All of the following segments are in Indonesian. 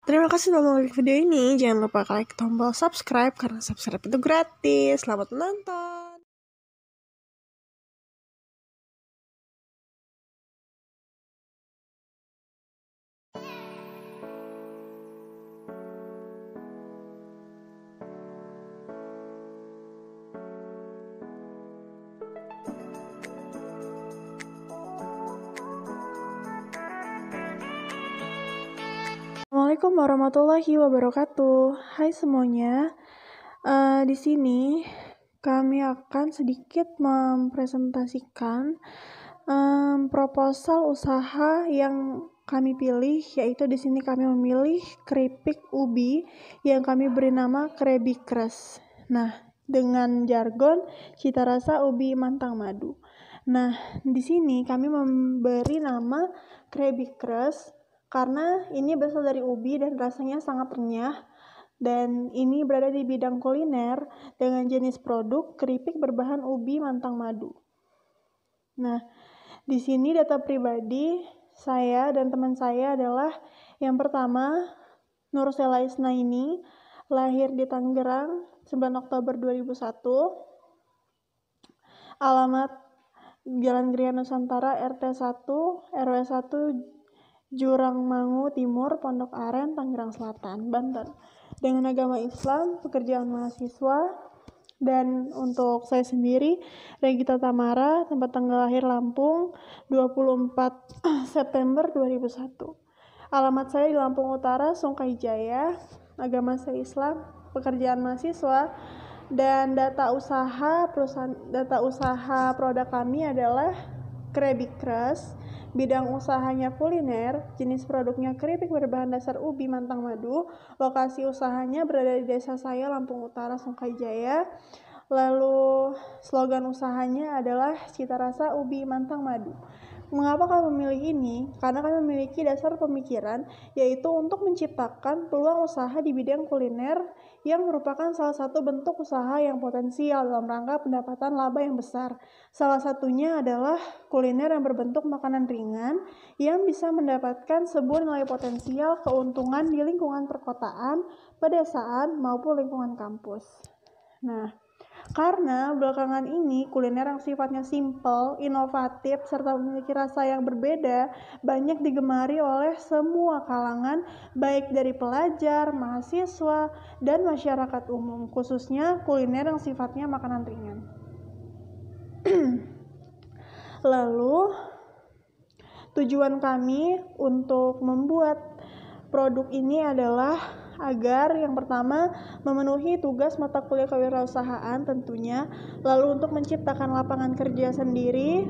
Terima kasih telah menonton video ini. Jangan lupa klik tombol subscribe karena subscribe itu gratis. Selamat menonton. Assalamualaikum warahmatullahi wabarakatuh. Hai semuanya. Di sini kami akan sedikit mempresentasikan proposal usaha yang kami pilih, yaitu di sini kami memilih keripik ubi yang kami beri nama Krabikres. Nah, dengan jargon cita rasa ubi mantang madu. Nah, di sini kami memberi nama Krabikres karena ini berasal dari ubi dan rasanya sangat renyah, dan ini berada di bidang kuliner dengan jenis produk keripik berbahan ubi mantang madu. Nah, di sini data pribadi saya dan teman saya adalah yang pertama, Nursela Isnaini, lahir di Tangerang 9 Oktober 2001, alamat Jalan Gria Nusantara RT 1 RW 1 Jurangmangu Timur, Pondok Aren, Tangerang Selatan, Banten. Dengan agama Islam, pekerjaan mahasiswa, dan untuk saya sendiri, Regita Tamara, tempat tanggal lahir Lampung, 24 September 2001. Alamat saya di Lampung Utara, Sungkai Jaya, agama saya Islam, pekerjaan mahasiswa, dan data usaha produk kami adalah Krabikres. Bidang usahanya kuliner, jenis produknya keripik berbahan dasar ubi mantang madu. Lokasi usahanya berada di desa saya, Lampung Utara, Sungkai Jaya. Lalu slogan usahanya adalah cita rasa ubi mantang madu. Mengapa kami memilih ini? Karena kami memiliki dasar pemikiran, yaitu untuk menciptakan peluang usaha di bidang kuliner yang merupakan salah satu bentuk usaha yang potensial dalam rangka pendapatan laba yang besar. Salah satunya adalah kuliner yang berbentuk makanan ringan yang bisa mendapatkan sebuah nilai potensial keuntungan di lingkungan perkotaan, pedesaan, maupun lingkungan kampus. Nah, karena belakangan ini kuliner yang sifatnya simpel, inovatif, serta memiliki rasa yang berbeda banyak digemari oleh semua kalangan, baik dari pelajar, mahasiswa, dan masyarakat umum, khususnya kuliner yang sifatnya makanan ringan. Lalu, tujuan kami untuk membuat produk ini adalah agar yang pertama memenuhi tugas mata kuliah kewirausahaan tentunya, lalu untuk menciptakan lapangan kerja sendiri,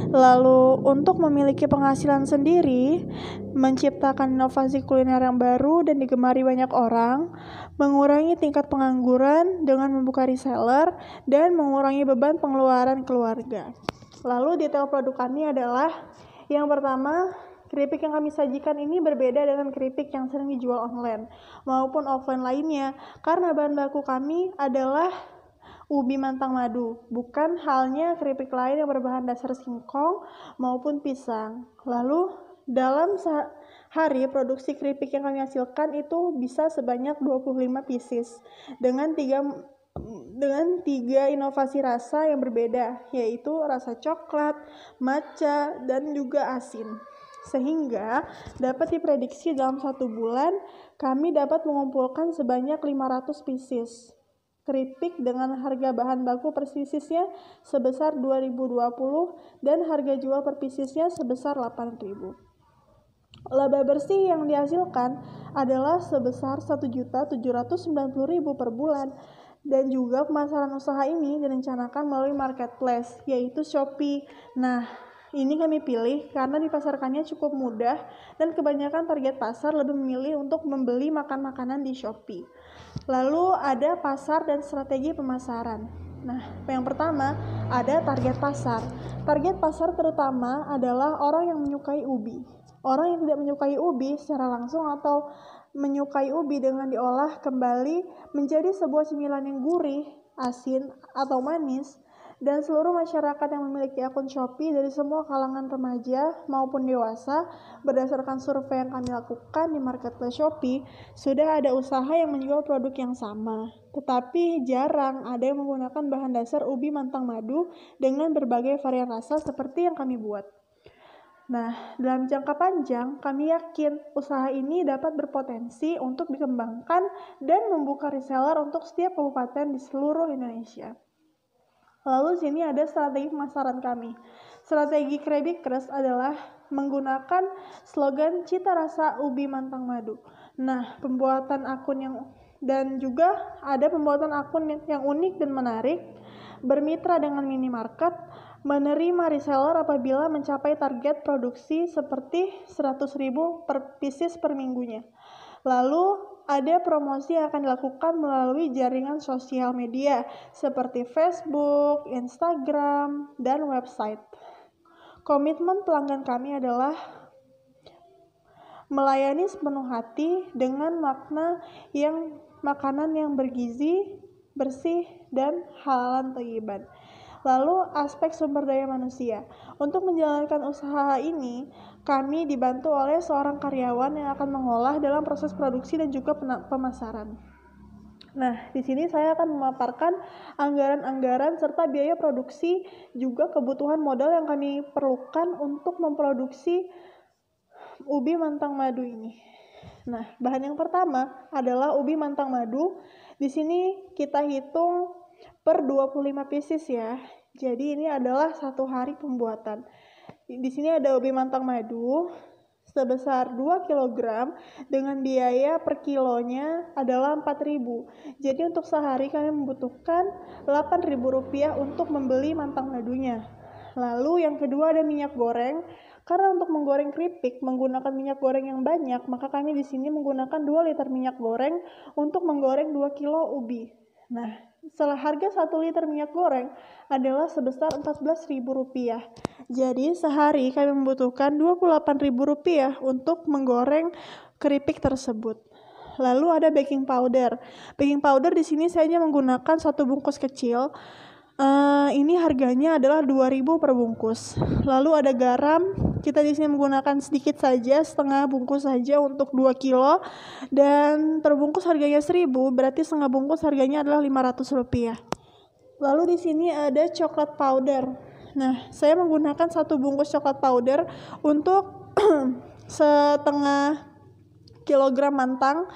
lalu untuk memiliki penghasilan sendiri, menciptakan inovasi kuliner yang baru dan digemari banyak orang, mengurangi tingkat pengangguran dengan membuka reseller, dan mengurangi beban pengeluaran keluarga. Lalu detail produk kami adalah yang pertama, keripik yang kami sajikan ini berbeda dengan keripik yang sering dijual online maupun offline lainnya, karena bahan baku kami adalah ubi mantang madu, bukan halnya keripik lain yang berbahan dasar singkong maupun pisang. Lalu dalam sehari produksi keripik yang kami hasilkan itu bisa sebanyak 25 pieces dengan tiga inovasi rasa yang berbeda, yaitu rasa coklat, matcha, dan juga asin. Sehingga dapat diprediksi dalam 1 bulan kami dapat mengumpulkan sebanyak 500 pieces keripik dengan harga bahan baku per piecesnya sebesar 2.020 dan harga jual per piecesnya sebesar 8.000. Laba bersih yang dihasilkan adalah sebesar 1.790.000 per bulan, dan juga pemasaran usaha ini direncanakan melalui marketplace, yaitu Shopee. Nah, ini kami pilih karena dipasarkannya cukup mudah dan kebanyakan target pasar lebih memilih untuk membeli makanan di Shopee. Lalu ada pasar dan strategi pemasaran. Nah, yang pertama ada target pasar. Target pasar terutama adalah orang yang menyukai ubi. Orang yang tidak menyukai ubi secara langsung atau menyukai ubi dengan diolah kembali menjadi sebuah cemilan yang gurih, asin, atau manis, Dan seluruh masyarakat yang memiliki akun Shopee dari semua kalangan remaja maupun dewasa, berdasarkan survei yang kami lakukan di marketplace Shopee, sudah ada usaha yang menjual produk yang sama. Tetapi jarang ada yang menggunakan bahan dasar ubi mantang madu dengan berbagai varian rasa seperti yang kami buat. Nah, dalam jangka panjang, kami yakin usaha ini dapat berpotensi untuk dikembangkan dan membuka reseller untuk setiap kabupaten di seluruh Indonesia. Lalu sini ada strategi pemasaran kami. Strategi Krabikers adalah menggunakan slogan cita rasa ubi mantang madu. Nah, pembuatan akun dan juga ada pembuatan akun yang unik dan menarik, bermitra dengan minimarket, menerima reseller apabila mencapai target produksi seperti 100.000 per pieces per minggunya. Lalu ada promosi yang akan dilakukan melalui jaringan sosial media seperti Facebook, Instagram, dan website. Komitmen pelanggan kami adalah melayani sepenuh hati dengan makanan yang bergizi, bersih, dan halalan thayyiban. Lalu aspek sumber daya manusia. Untuk menjalankan usaha ini, kami dibantu oleh seorang karyawan yang akan mengolah dalam proses produksi dan juga pemasaran. Nah, di sini saya akan memaparkan anggaran-anggaran serta biaya produksi, juga kebutuhan modal yang kami perlukan untuk memproduksi ubi mantang madu ini. Nah, bahan yang pertama adalah ubi mantang madu. Di sini kita hitung per 25 pieces ya. Jadi ini adalah 1 hari pembuatan. Di sini ada ubi mantang madu sebesar 2 kg dengan biaya per kilonya adalah 4.000. Jadi untuk sehari kami membutuhkan Rp8.000 untuk membeli mantang madunya. Lalu yang kedua ada minyak goreng. Karena untuk menggoreng keripik menggunakan minyak goreng yang banyak, maka kami di sini menggunakan 2 liter minyak goreng untuk menggoreng 2 kilo ubi. Nah, harga 1 liter minyak goreng adalah sebesar Rp14.000. Jadi sehari kami membutuhkan Rp28.000 untuk menggoreng keripik tersebut. Lalu ada baking powder. Baking powder di sini saya hanya menggunakan 1 bungkus kecil. Ini harganya adalah 2.000 per bungkus. Lalu ada garam, kita di sini menggunakan sedikit saja, setengah bungkus saja untuk 2 kilo, dan per bungkus harganya 1.000, berarti setengah bungkus harganya adalah Rp500. Lalu di sini ada coklat powder. Nah, saya menggunakan 1 bungkus coklat powder untuk setengah kilogram mantang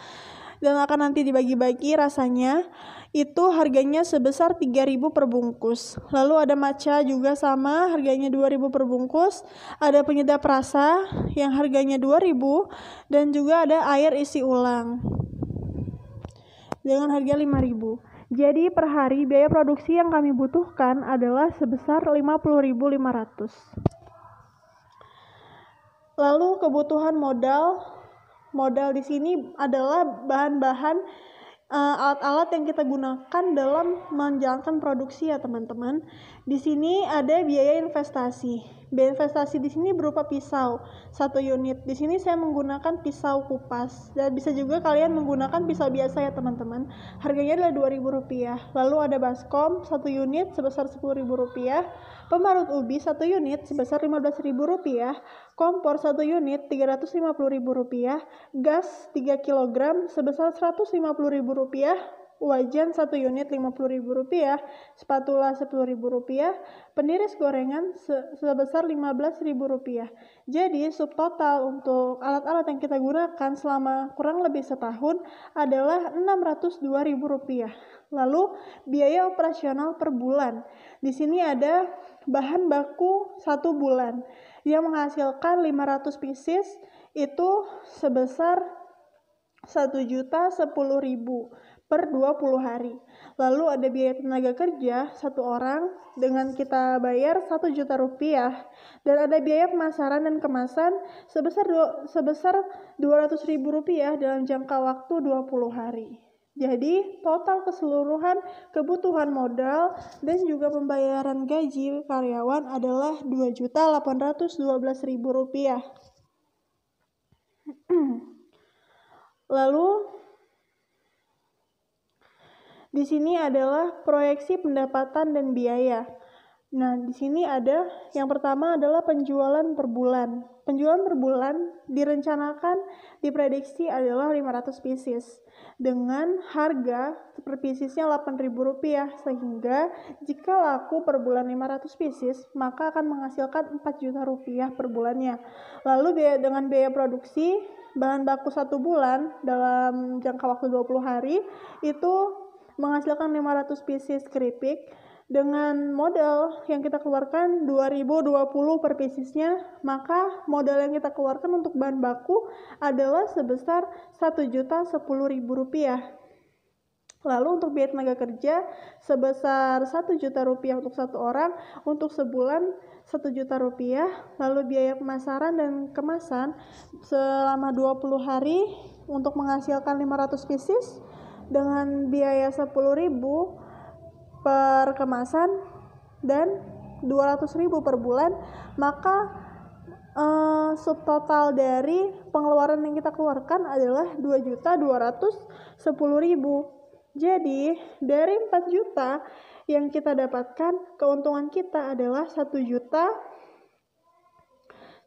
dan akan nanti dibagi-bagi rasanya. Itu harganya sebesar 3.000 per bungkus. Lalu ada matcha juga sama, harganya 2.000 per bungkus. Ada penyedap rasa yang harganya 2.000 dan juga ada air isi ulang dengan harga 5.000. Jadi per hari biaya produksi yang kami butuhkan adalah sebesar 50.500. Lalu kebutuhan modal di sini adalah bahan-bahan alat-alat yang kita gunakan dalam menjalankan produksi ya teman-teman. Di sini ada biaya investasi. Biaya investasi di sini berupa pisau 1 unit. Di sini saya menggunakan pisau kupas dan bisa juga kalian menggunakan pisau biasa ya teman-teman. Harganya adalah Rp2.000. Lalu ada baskom 1 unit sebesar Rp10.000. Pemarut ubi 1 unit sebesar Rp15.000. Kompor 1 unit Rp350.000. Gas 3 kg sebesar Rp150.000. Wajan 1 unit Rp50.000, spatula Rp10.000, peniris gorengan sebesar Rp15.000. Jadi subtotal untuk alat-alat yang kita gunakan selama kurang lebih setahun adalah Rp602.000. Lalu biaya operasional per bulan. Di sini ada bahan baku 1 bulan yang menghasilkan 500 pieces itu sebesar Rp1.010.000 per 20 hari. Lalu ada biaya tenaga kerja 1 orang dengan kita bayar Rp1.000.000 dan ada biaya pemasaran dan kemasan sebesar Rp200.000 dalam jangka waktu 20 hari. Jadi total keseluruhan kebutuhan modal dan juga pembayaran gaji karyawan adalah Rp2.812.000. Lalu di sini adalah proyeksi pendapatan dan biaya. Nah, di sini ada yang pertama adalah penjualan per bulan. Penjualan per bulan direncanakan diprediksi adalah 500 pieces dengan harga per piecesnya Rp8.000, sehingga jika laku per bulan 500 pieces maka akan menghasilkan Rp4 juta per bulannya. Lalu dengan biaya produksi bahan baku 1 bulan dalam jangka waktu 20 hari itu menghasilkan 500 pieces keripik. Dengan modal yang kita keluarkan 2020 per piecesnya, maka modal yang kita keluarkan untuk bahan baku adalah sebesar Rp1.010.000. Lalu untuk biaya tenaga kerja sebesar Rp1 juta untuk 1 orang, untuk sebulan Rp1 juta. Lalu biaya pemasaran dan kemasan selama 20 hari untuk menghasilkan 500 pieces dengan biaya Rp10.000 per kemasan dan Rp200.000 per bulan, maka subtotal dari pengeluaran yang kita keluarkan adalah Rp2.210.000. Jadi dari 4 juta yang kita dapatkan, keuntungan kita adalah 1 juta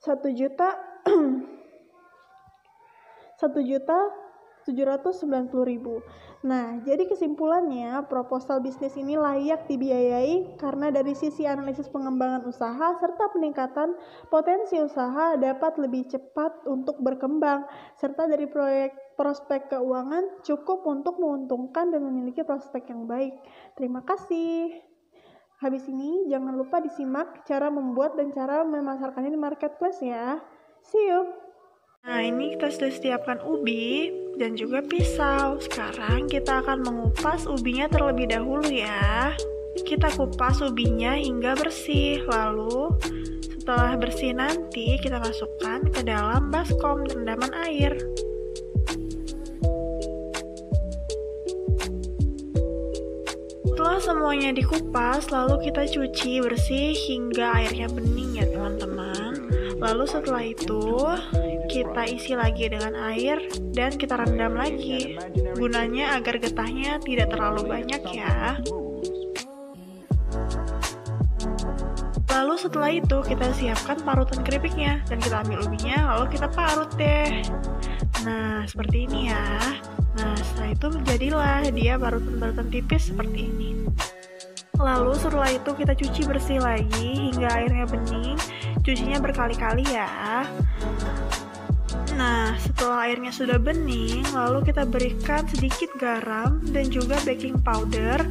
790.000. Nah, jadi kesimpulannya, proposal bisnis ini layak dibiayai karena dari sisi analisis pengembangan usaha serta peningkatan potensi usaha dapat lebih cepat untuk berkembang, serta dari prospek keuangan cukup untuk menguntungkan dan memiliki prospek yang baik. Terima kasih. Habis ini jangan lupa disimak cara membuat dan cara memasarkannya di marketplace ya. See you. Nah, ini kita sudah siapkan ubi dan juga pisau. Sekarang kita akan mengupas ubinya terlebih dahulu ya. Kita kupas ubinya hingga bersih. Lalu setelah bersih nanti kita masukkan ke dalam baskom rendaman air. Setelah semuanya dikupas, lalu kita cuci bersih hingga airnya bening ya teman-teman. Lalu setelah itu kita isi lagi dengan air dan kita rendam lagi, gunanya agar getahnya tidak terlalu banyak ya. Lalu setelah itu kita siapkan parutan keripiknya dan kita ambil ubinya lalu kita parut deh. Nah, seperti ini ya. Nah, setelah itu jadilah dia parutan-parutan tipis seperti ini. Lalu setelah itu kita cuci bersih lagi hingga airnya bening. Cucinya berkali-kali ya. Nah, setelah airnya sudah bening, lalu kita berikan sedikit garam dan juga baking powder.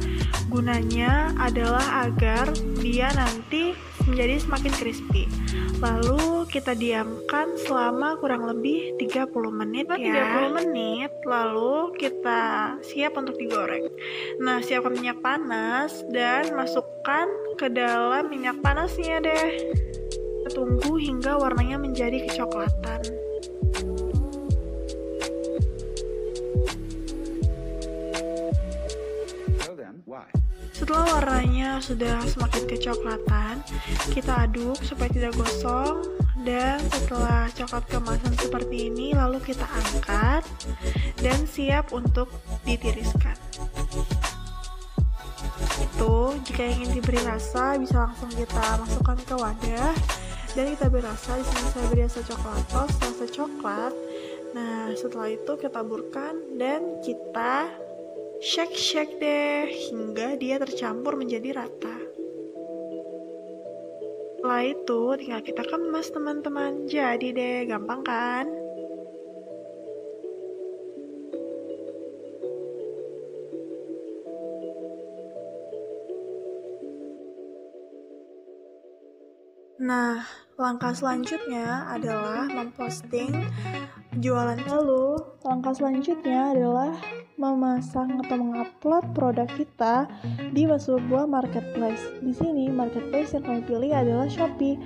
Gunanya adalah agar dia nanti menjadi semakin crispy. Lalu kita diamkan selama kurang lebih 30 menit ya. 30 menit, lalu kita siap untuk digoreng. Nah, siapkan minyak panas dan masukkan ke dalam minyak panasnya deh. Kita tunggu hingga warnanya menjadi kecoklatan. Setelah warnanya sudah semakin kecoklatan, kita aduk supaya tidak gosong, dan setelah coklat keemasan seperti ini, lalu kita angkat dan siap untuk ditiriskan. Itu jika ingin diberi rasa bisa langsung kita masukkan ke wadah dan kita beri rasa. Di sini saya beri rasa coklatos, rasa coklat. Nah, setelah itu kita taburkan dan kita shake deh hingga dia tercampur menjadi rata. Setelah itu tinggal kita kemas teman-teman. Jadi deh, gampang kan? Nah, langkah selanjutnya adalah memposting jualan. Lalu, langkah selanjutnya adalah memasang atau mengupload produk kita di sebuah marketplace. Di sini marketplace yang kami pilih adalah Shopee.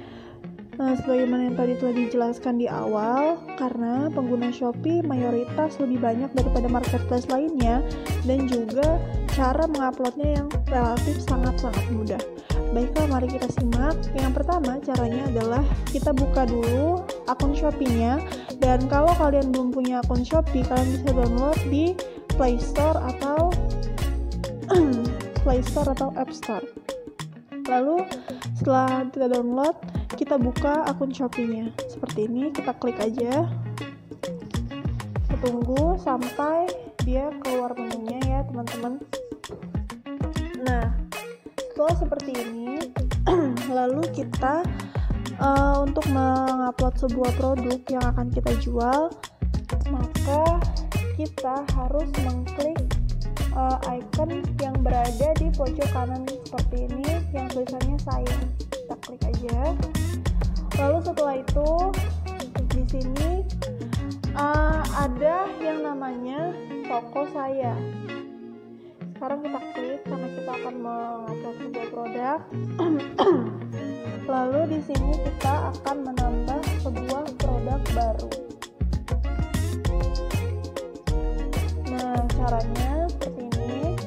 Nah, sebagaimana yang tadi telah dijelaskan di awal, karena pengguna Shopee mayoritas lebih banyak daripada marketplace lainnya, dan juga cara menguploadnya yang relatif sangat-sangat mudah. Baiklah, mari kita simak. Yang pertama caranya adalah kita buka dulu akun Shopee-nya, dan kalau kalian belum punya akun Shopee, kalian bisa download di Play Store atau App Store. Lalu setelah kita download, kita buka akun Shopee-nya. Seperti ini, kita klik aja. Kita tunggu sampai dia keluar menunya ya teman-teman. Nah, setelah seperti ini, lalu kita untuk mengupload sebuah produk yang akan kita jual, maka kita harus mengklik icon yang berada di pojok kanan seperti ini yang tulisannya saya. Kita klik aja. Lalu setelah itu di sini ada yang namanya toko saya. Sekarang kita klik karena kita akan mengupload sebuah produk. Lalu di sini kita akan menambah sebuah produk baru. Nah, caranya seperti ini.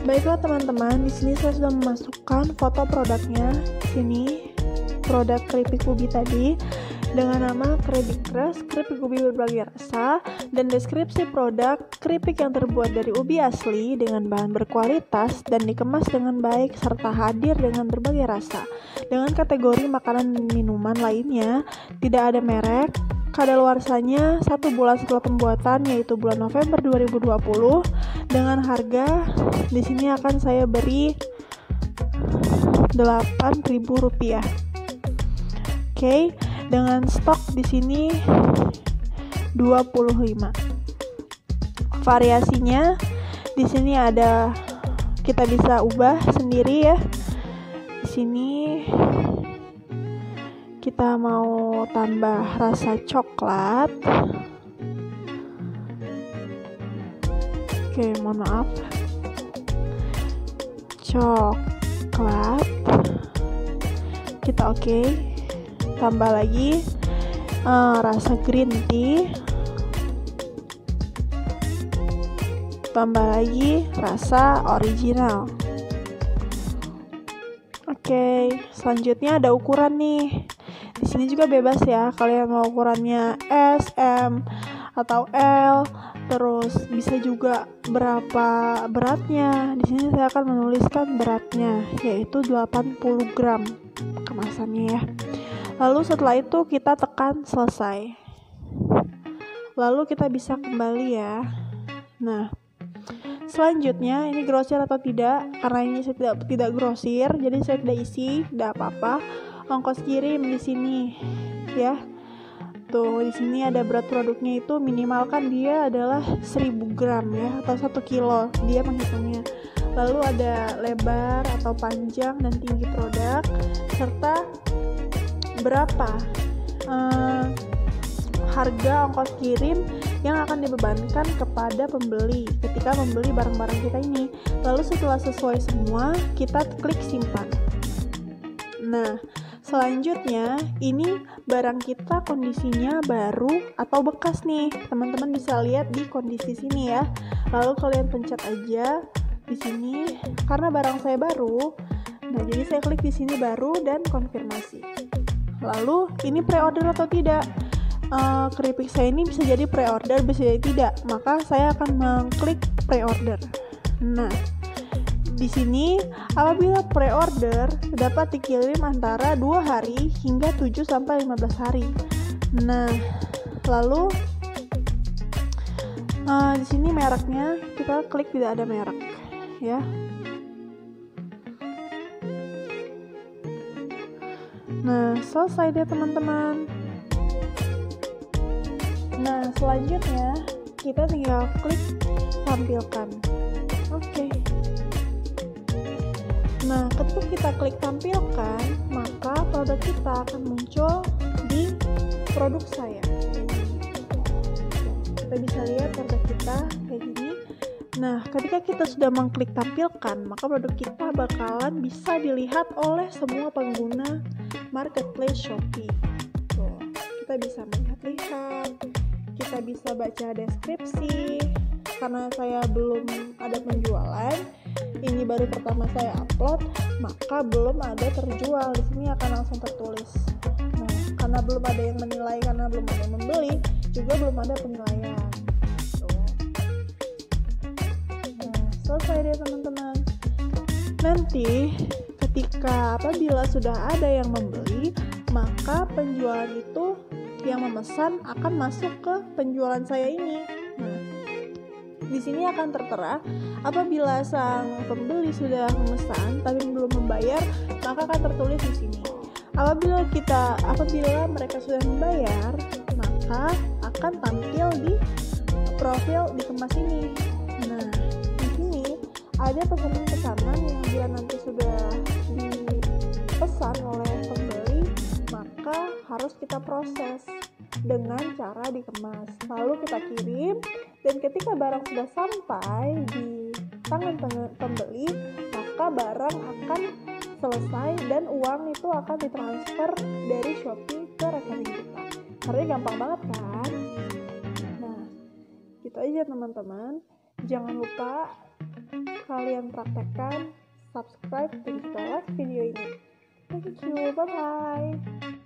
Baiklah teman-teman, di sini saya sudah memasukkan foto produknya. Di sini produk keripik ubi tadi dengan nama keripik keras, keripik ubi berbagai rasa, dan deskripsi produk keripik yang terbuat dari ubi asli dengan bahan berkualitas dan dikemas dengan baik serta hadir dengan berbagai rasa. Dengan kategori makanan dan minuman lainnya, tidak ada merek, kadaluarsanya 1 bulan setelah pembuatan yaitu bulan November 2020 dengan harga di sini akan saya beri Rp8.000. Oke. Dengan stok di sini 25. Variasinya di sini ada, kita bisa ubah sendiri ya. Di sini kita mau tambah rasa coklat. Oke, mohon maaf. Coklat. Kita oke. Tambah lagi rasa green tea, tambah lagi rasa original. Oke, selanjutnya ada ukuran nih. Di sini juga bebas ya, kalian mau ukurannya S, M, atau L. Terus bisa juga berapa beratnya. Di sini saya akan menuliskan beratnya, yaitu 80 gram kemasannya ya. Lalu setelah itu kita tekan selesai. Lalu kita bisa kembali ya. Nah, selanjutnya ini grosir atau tidak, karena ini saya tidak grosir, jadi saya tidak isi, tidak apa-apa. Ongkos kirim di sini ya. Tuh, di sini ada berat produknya itu minimalkan dia adalah 1000 gram ya, atau 1 kilo dia menghitungnya. Lalu ada lebar atau panjang dan tinggi produk, serta berapa harga ongkos kirim yang akan dibebankan kepada pembeli ketika membeli barang-barang kita ini. Lalu setelah sesuai semua, kita klik simpan. Nah, selanjutnya ini barang kita kondisinya baru atau bekas nih. Teman-teman bisa lihat di kondisi sini ya. Lalu kalian pencet aja di sini karena barang saya baru. Nah, jadi saya klik di sini baru dan konfirmasi. Lalu ini pre-order atau tidak? Keripik saya ini bisa jadi pre-order, bisa jadi tidak. Maka saya akan mengklik pre-order. Nah, di sini apabila pre-order dapat dikirim antara 2 hari hingga 7 sampai 15 hari. Nah, lalu di sini mereknya kita klik tidak ada merek ya. Nah, selesai deh teman-teman. Nah, selanjutnya kita tinggal klik tampilkan. Oke. Nah, ketika kita klik tampilkan, maka produk kita akan muncul di produk saya. Kita bisa lihat produk kita kayak gini. Nah, ketika kita sudah mengklik tampilkan, maka produk kita bakalan bisa dilihat oleh semua pengguna marketplace Shopee. Tuh, kita bisa melihat-lihat, kita bisa baca deskripsi. Karena saya belum ada penjualan, ini baru pertama saya upload, maka belum ada terjual. Di sini akan langsung tertulis. Nah, karena belum ada yang menilai, karena belum ada yang membeli, juga belum ada penilaian. Tuh. Nah, selesai deh teman-teman. Nanti ketika apabila sudah ada yang membeli, maka penjualan itu yang memesan akan masuk ke penjualan saya ini. Nah, di sini akan tertera apabila sang pembeli sudah memesan tapi belum membayar, maka akan tertulis di sini. Apabila mereka sudah membayar, maka akan tampil di profil di Kemas ini. Nah, di sini ada pesanan-pesanan yang bila nanti sudah dipesan oleh pembeli, maka harus kita proses dengan cara dikemas, lalu kita kirim, dan ketika barang sudah sampai di tangan pembeli, maka barang akan selesai dan uang itu akan ditransfer dari Shopee ke rekening kita. Caranya gampang banget kan? Nah, gitu aja teman-teman. Jangan lupa kalian praktekkan, subscribe, dan juga like video ini. Thank you, bye-bye.